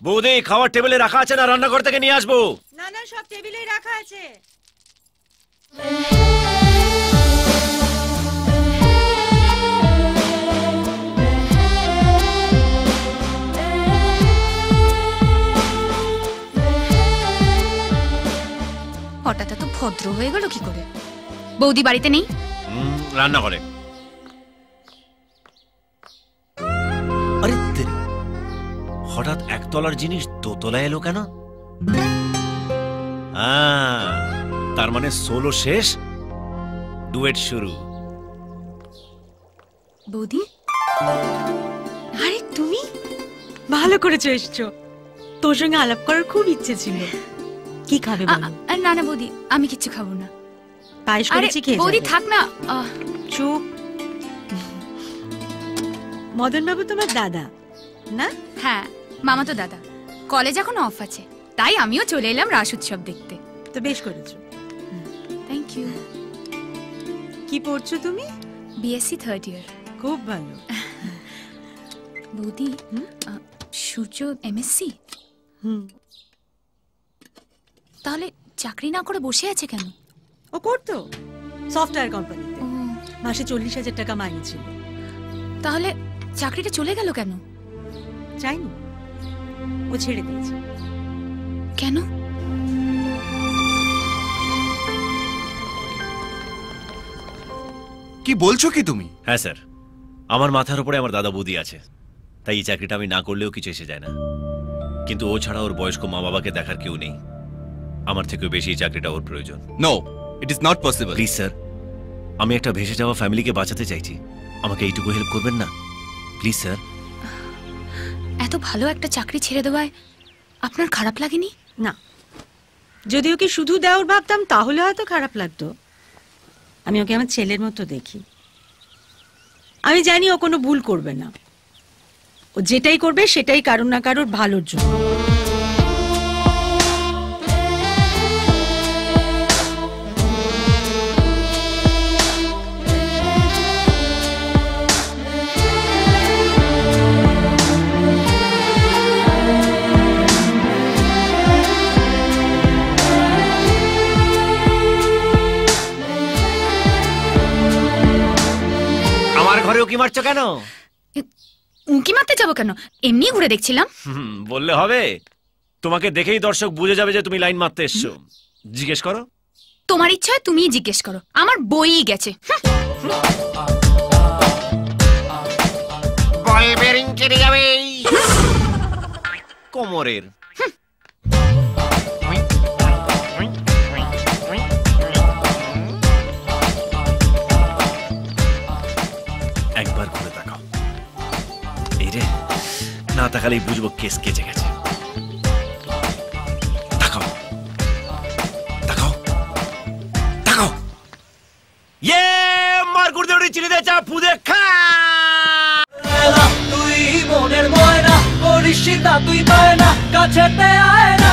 বৌদি, খাবার টেবিলে রাখা আছে না রান্নাঘর থেকে নিয়ে আসবো? না না, সব টেবিলেই রাখা আছে। হঠাৎ এত ভদ্র হয়ে গেল কি করে? বৌদি বাড়িতে নেই? রান্না করে। আরে হঠাৎ একতলার জিনিস দোতলায় এলো কেন? তার মানে সোলো শেষ, ডুয়েট শুরু। বৌদি, আরে তুমি ভালো করেছো এসছো। তোর সঙ্গে আলাপ করার খুব ইচ্ছে ছিল। কি খাবে বলো? না না বৌদি, আমি কিচ্ছু খাবো না। পায়েস করেছি, খেয়ে বৌদি থাক না। চুপ। মদন বাবু তোমার দাদা না? হ্যাঁ, মামা তো দাদা। কলেজ এখন অফ আছে, তাই আমিও চলে এলাম রাস উৎসব দেখতে। তো বেশ করেছো। Thank you. কি পড়ছো তুমি? BSc third year. খুব ভালো। বৌদি, সূর্য এমএসসি? তাহলে চাকরি না করে বসে আছে কেন? ও করতো সফটওয়্যার কোম্পানিতে, মাসে 40,000 টাকা মাইনে ছিল। তাহলে চাকরিটা চলে গেল কেন? চাইনি, ও ছেড়ে দিয়েছে। কেন? কি বলছো কি তুমি? হ্যাঁ স্যার, আমার মাথার উপরে আমার দাদা বৌদি আছে, তাই এই চাকরিটা আমি না করলেও কিছু এসে যায় না। কিন্তু ও ছাড়া ওর বয়স্ক মা বাবাকে দেখার কেউ নেই। আমার থেকেও বেশি চাকরিটা ওর প্রয়োজন। No, it is not possible. Please sir, আমি একটা ভেসে যাওয়া ফ্যামিলিকে বাঁচাতে চাইছি, আমাকে এইটুকু হেল্প করবেন না প্লিজ স্যার? এত ভালো একটা চাকরি ছেড়ে দেওয়ায় আপনার খারাপ লাগেনি? না, যদি ওকে শুধু দেওয়ার ভাবতাম তাহলে হয়তো খারাপ লাগতো। আমি ওকে আমার ছেলের মতো দেখি। আমি জানি ও কোনো ভুল করবে না। ও যেটাই করবে সেটাই কারোর না কারোর ভালোর জন্য। ঘরে উকি মারছো কেন? উকি মারতে যাবো কেন, এমনি ঘুরে দেখছিলাম। বললে হবে? তোমাকে দেখেই দর্শক বুঝে যাবে যে তুমি লাইন মারতে এসছো। জিজ্ঞেস করো। তোমার ইচ্ছা হয় তুমিই জিজ্ঞেস করো, আমার বইই গেছে। বল বেরিং কেটে যাবে কোমরের। একবার ঘুরে তাকাও। এই রে, না তাকালেই বুঝবো কেস কেচে গেছে। তাকাও তাকাও তাকাও। ইয়ে মার গুড় দৌড়ি চিনি দে চা ফুদে খা। তুই মনের ময়না করিস না, তুই পায় না কাছেতে আয় না।